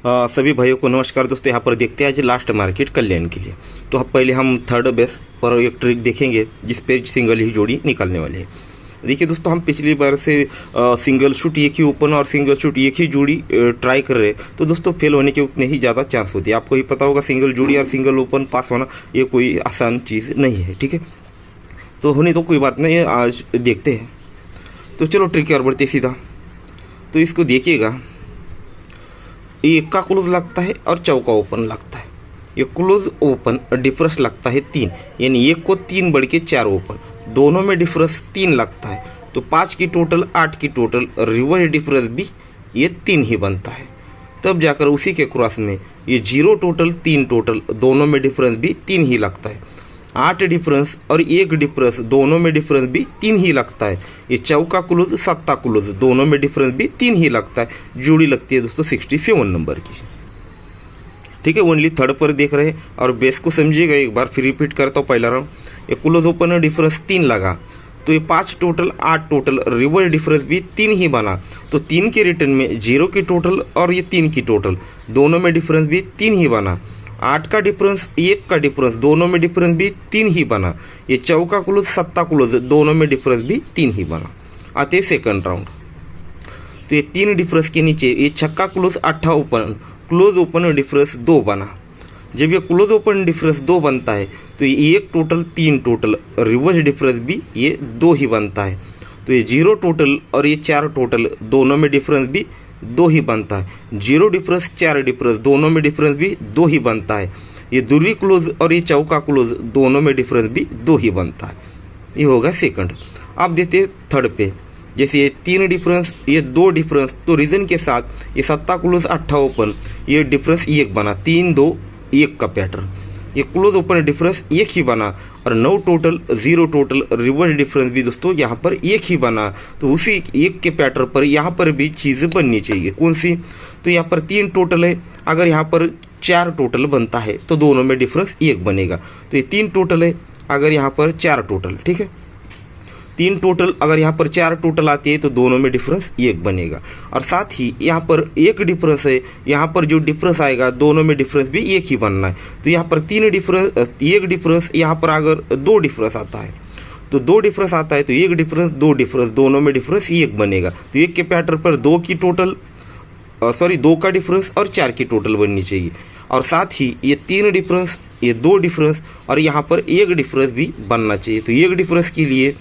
सभी भाइयों को नमस्कार दोस्तों। यहाँ पर देखते हैं आज लास्ट मार्केट कल्याण के लिए। तो पहले हम थर्ड बेस पर एक ट्रिक देखेंगे जिस पे सिंगल ही जोड़ी निकालने वाले हैं। देखिए दोस्तों, हम पिछली बार से सिंगल शूट एक ही ओपन और सिंगल शूट एक ही जोड़ी ट्राई कर रहे हैं, तो दोस्तों फेल होने के उतने ही ज़्यादा चांस होते हैं। आपको ही पता होगा सिंगल जोड़ी और सिंगल ओपन पास होना ये कोई आसान चीज़ नहीं है, ठीक है। तो होने तो कोई बात नहीं है, आज देखते हैं। तो चलो ट्रिक की ओर बढ़ते सीधा। तो इसको देखिएगा, एक का क्लोज लगता है और चौका ओपन लगता है। ये क्लोज ओपन डिफरेंस लगता है 3, यानी एक को 3 बढ़ के 4 ओपन, दोनों में डिफरेंस 3 लगता है। तो 5 की टोटल 8 की टोटल रिवर्स डिफरेंस भी ये 3 ही बनता है। तब जाकर उसी के क्रॉस में ये 0 टोटल 3 टोटल दोनों में डिफरेंस भी 3 ही लगता है। 8 डिफरेंस और 1 डिफरेंस दोनों में डिफरेंस भी 3 ही लगता है। ये चौका क्लोज सत्ता क्लोज दोनों में डिफरेंस भी 3 ही लगता है। जोड़ी लगती है दोस्तों 67 नंबर की, ठीक है। ओनली थर्ड पर देख रहे हैं और बेस को समझिएगा। एक बार फिर रिपीट करता हूँ पहला राउंड। ये क्लोज ओपन डिफरेंस 3 लगा, तो ये 5 टोटल 8 टोटल रिवर्स डिफरेंस भी 3 ही बना। तो 3 के रिटर्न में 0 की टोटल और ये 3 की टोटल दोनों में डिफरेंस भी 3 ही बना। 8 का डिफरेंस 1 का डिफरेंस दोनों में डिफरेंस भी 3 ही बना। ये चौका क्लोज सत्ता क्लोज दोनों में डिफरेंस भी 3 ही बना। आते सेकंड राउंड। तो ये 3 डिफरेंस के नीचे ये छक्का close 8 open close open difference 2 बना। जब ये क्लोज ओपन डिफरेंस 2 बनता है तो ये 1 टोटल 3 टोटल रिवर्स डिफरेंस भी ये 2 ही बनता है। तो ये 0 टोटल और ये 4 टोटल दोनों में डिफरेंस भी 2 ही बनता है। 0 डिफरेंस 4 डिफरेंस दोनों में डिफरेंस भी 2 ही बनता है। ये दूरी क्लोज और ये चौका क्लोज दोनों में डिफरेंस भी 2 ही बनता है। ये होगा सेकंड। अब देते हैं थर्ड पे। जैसे ये 3 डिफरेंस ये 2 डिफरेंस, तो रीजन के साथ ये सत्ता क्लोज 8 ओपन ये डिफरेंस 1 बना। 3 2 1 का पैटर्न। ये क्लोज ओपन डिफरेंस 1 ही बना और 9 टोटल 0 टोटल रिवर्स डिफरेंस भी दोस्तों यहाँ पर 1 ही बना। तो उसी 1 के पैटर्न पर यहाँ पर भी चीज़ बननी चाहिए। कौन सी? तो यहाँ पर 3 टोटल है, अगर यहाँ पर 4 टोटल बनता है तो दोनों में डिफरेंस 1 बनेगा। तो ये 3 टोटल है, अगर यहाँ पर 4 टोटल, ठीक है। 3 टोटल अगर यहाँ पर 4 टोटल आती है तो दोनों में डिफरेंस 1 बनेगा। और साथ ही यहाँ पर 1 डिफरेंस है, यहाँ पर जो डिफरेंस आएगा दोनों में डिफरेंस भी 1 ही बनना है। तो यहाँ पर 3 डिफरेंस 1 डिफरेंस, यहाँ पर अगर 2 डिफरेंस आता है तो 2 डिफरेंस आता है तो 1 डिफरेंस 2 डिफरेंस दोनों में डिफरेंस 1 बनेगा। तो 1 के पैटर्न पर 2 की टोटल 2 का डिफरेंस और 4 की टोटल बननी चाहिए। और साथ ही ये 3 डिफरेंस ये 2 डिफरेंस और यहाँ पर 1 डिफरेंस भी बनना चाहिए। तो 1 डिफरेंस के लिए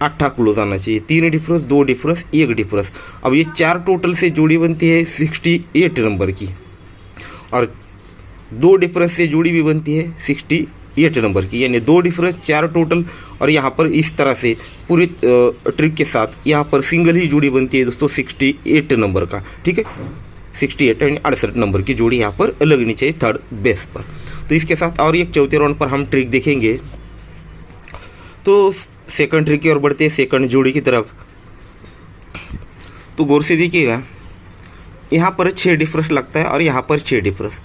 8 क्लोज आना चाहिए। 3 डिफरेंस 2 डिफरेंस 1 डिफरेंस। अब ये 4 टोटल से जोड़ी बनती है 68 नंबर की और 2 डिफरेंस से जोड़ी भी बनती है 68 नंबर की, यानी 2 डिफरेंस 4 टोटल। और यहाँ पर इस तरह से पूरी ट्रिक के साथ यहाँ पर सिंगल ही जोड़ी बनती है दोस्तों 68 नंबर का, ठीक है। 68 यानी 68 नंबर की जोड़ी यहाँ पर लगनी चाहिए थर्ड बेस पर। तो इसके साथ और एक चौथे राउंड पर हम ट्रिक देखेंगे। तो सेकंड ट्रिक की ओर बढ़ते हैं, सेकंड जोड़ी की तरफ। तो गौर से देखिएगा, यहाँ पर 6 डिफरेंस लगता है और यहाँ पर 6 डिफरेंस।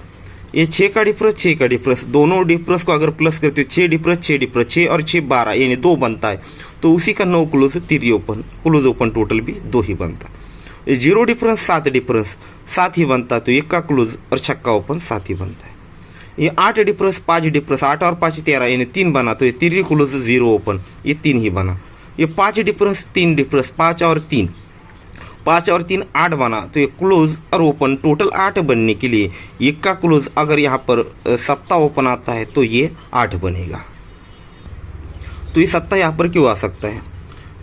ये 6 का डिफरेंस 6 का डिफरेंस दोनों डिफरेंस को अगर प्लस करते हो 6 डिफरेंस 6 डिफरेंस 6 और 6 12 यानी 2 बनता है। तो उसी का 9 close 3 open close open total भी 2 ही बनता है। 0 डिफरेंस 7 डिफरेंस 7 ही बनता है, तो 1 का क्लोज और छक्का ओपन 7 ही बनता है। ये 8 डिफरेंस 5 डिफरेंस 8 और 5 13 यानी 3 बना, तो ये 3 क्लोज 0 ओपन ये 3 ही बना। ये 5 डिफरेंस 3 डिफरेंस 5 और 3 8 बना, तो ये क्लोज और ओपन टोटल 8 बनने के लिए 1 का क्लोज अगर यहाँ पर सत्ता ओपन आता है तो ये 8 बनेगा। तो ये सत्ता यहाँ पर क्यों आ सकता है?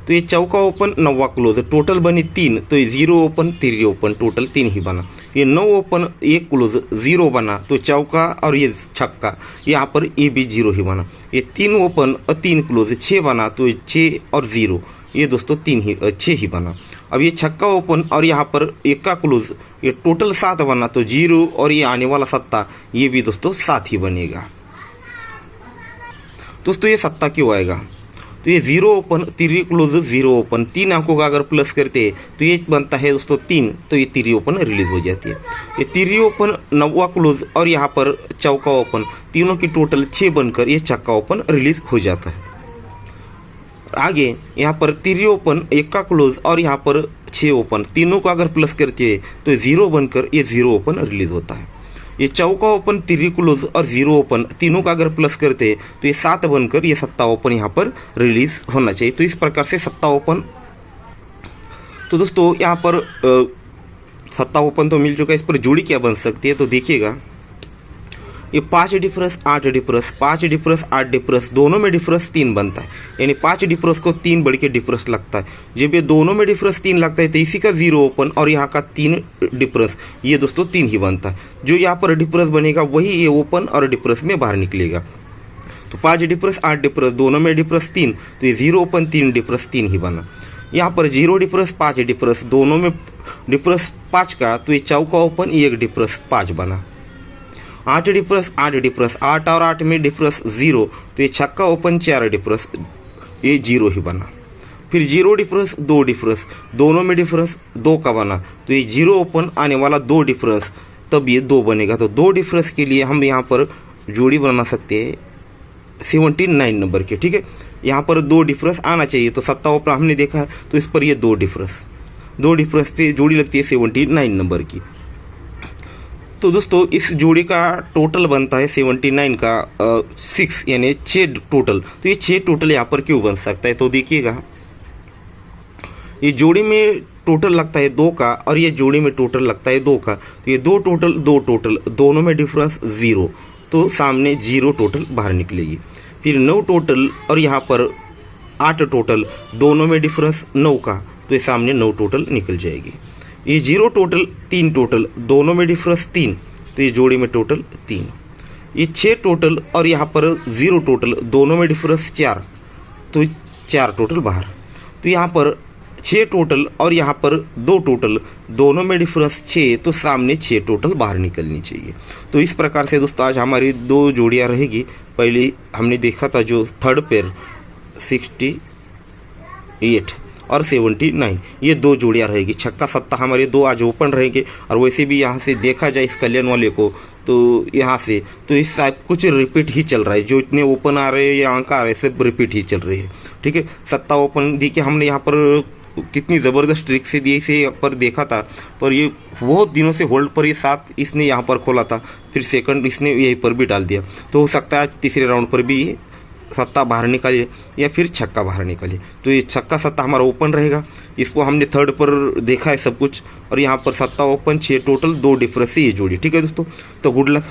तो ये चौका ओपन 9वां क्लोज टोटल बनी 3, तो ये 0 ओपन 3 ओपन टोटल 3 ही बना। ये 9 ओपन 1 क्लोज 0 बना, तो चौका और ये छक्का यहाँ पर ये भी 0 ही बना। ये 3 ओपन और 3 क्लोज 6 बना, तो 6 और 0 ये दोस्तों 6 ही बना। अब ये छक्का ओपन और यहाँ पर 1 का क्लोज ये टोटल 7 बना, तो 0 और ये आने वाला सत्ता ये भी दोस्तों 7 ही बनेगा। दोस्तों ये सत्ता क्यों आएगा? तो ये 0 ओपन 3 क्लोज 0 ओपन 3 अंकों का अगर प्लस करते हैं तो ये बनता है दोस्तों 3, तो ये 3 ओपन रिलीज हो जाती है। ये 3 ओपन 9वां क्लोज और यहाँ पर चौका ओपन तीनों की टोटल 6 बनकर ये छक्का ओपन रिलीज हो जाता है। आगे यहाँ पर 3 ओपन, 1 का क्लोज और यहाँ पर 6 ओपन, तीनों को अगर प्लस करते हैं तो 0 बनकर ये 0 ओपन रिलीज होता है। ये चौका ओपन, 3 क्लोज और 0 ओपन, तीनों का अगर प्लस करते हैं तो ये 7 बनकर ये 7 ओपन यहाँ पर रिलीज होना चाहिए। तो इस प्रकार से 7 ओपन। तो दोस्तों यहाँ पर 7 ओपन तो मिल चुका है, इस पर जोड़ी क्या बन सकती है तो देखिएगा, ये 5 डिफरेंस 8 डिफरेंस, 5 डिफरेंस 8 डिफरेंस, दोनों में डिफरेंस 3 बनता है, यानी 5 डिफरेंस को 3 बढ़ के डिफरेंस लगता है। जब ये दोनों में डिफरेंस 3 लगता है तो इसी का 0 ओपन और यहाँ का 3 डिफरेंस, ये दोस्तों 3 ही बनता है। जो यहाँ पर डिफरेंस बनेगा वही ये ओपन और डिफरेंस में बाहर निकलेगा। तो 5 डिफरेंस 8 डिफरेंस, दोनों में डिफरेंस 3, तो ये 0 ओपन 3 डिफरेंस 3 ही बना। यहाँ पर 0 डिफरेंस 5 डिफरेंस, दोनों में डिफरेंस 5 का, तो ये चौका ओपन 1 डिफरेंस 5 बना। 8 डिफरेंस 8 डिफरेंस, 8 और 8 में डिफरेंस 0, तो ये छक्का ओपन 4 डिफरेंस, ये 0 ही बना। फिर 0 डिफरेंस 2 डिफरेंस, दोनों में डिफरेंस 2 का बना, तो ये 0 ओपन आने वाला 2 डिफरेंस, तब ये 2 बनेगा। तो 2 डिफरेंस के लिए हम यहाँ पर जोड़ी बना सकते हैं 79 नंबर के, ठीक है। यहाँ पर 2 डिफरेंस आना चाहिए, तो 7 ओपन हमने देखा है, तो इस पर ये 2 डिफरेंस पे जोड़ी लगती है 79 नंबर की। तो दोस्तों इस जोड़ी का टोटल बनता है 79 का 6, यानी 6 टोटल। तो ये 6 टोटल यहाँ पर क्यों बन सकता है तो देखिएगा, ये जोड़ी में टोटल लगता है 2 का और ये जोड़ी में टोटल लगता है 2 का, तो ये 2 टोटल, दोनों में डिफरेंस 0, तो सामने 0 टोटल बाहर निकलेगी। फिर 9 टोटल और यहाँ पर 8 टोटल, दोनों में डिफरेंस 9 का, तो ये सामने 9 टोटल निकल जाएगी। ये 0 टोटल 3 टोटल, दोनों में डिफरेंस 3, तो ये जोड़ी में टोटल 3। ये 6 टोटल और यहाँ पर 0 टोटल, दोनों में डिफरेंस 4, तो 4 टोटल बाहर। तो यहाँ पर 6 टोटल और यहाँ पर 2 टोटल, दोनों में डिफरेंस 6, तो सामने 6 टोटल बाहर निकलनी चाहिए। तो इस प्रकार से दोस्तों आज हमारी 2 जोड़ियाँ रहेगी। पहले हमने देखा था जो थर्ड पेयर 68 और 79, ये 2 जोड़ियाँ रहेगी। छक्का सत्ता हमारे 2 आज ओपन रहेंगे। और वैसे भी यहाँ से देखा जाए इस कल्याण वाले को, तो यहाँ से तो इस साइड कुछ रिपीट ही चल रहा है, जो इतने ओपन आ रहे हैं या अंक आ रहे हैं सब रिपीट ही चल रहे हैं, ठीक है। सत्ता ओपन देखिए हमने यहाँ पर कितनी ज़बरदस्त ट्रिक से दिए से पर देखा था, पर ये बहुत दिनों से होल्ड पर ये 7 इसने यहाँ पर खोला था, फिर सेकंड इसने यहीं पर भी डाल दिया। तो हो सकता है आज तीसरे राउंड पर भी ये सत्ता बाहर निकाले या फिर छक्का बाहर निकाले। तो ये छक्का सत्ता हमारा ओपन रहेगा, इसको हमने थर्ड पर देखा है सब कुछ। और यहाँ पर सत्ता ओपन 6 टोटल, 2 डिफरेंस से ये जोड़ी, ठीक है दोस्तों। तो गुड लक।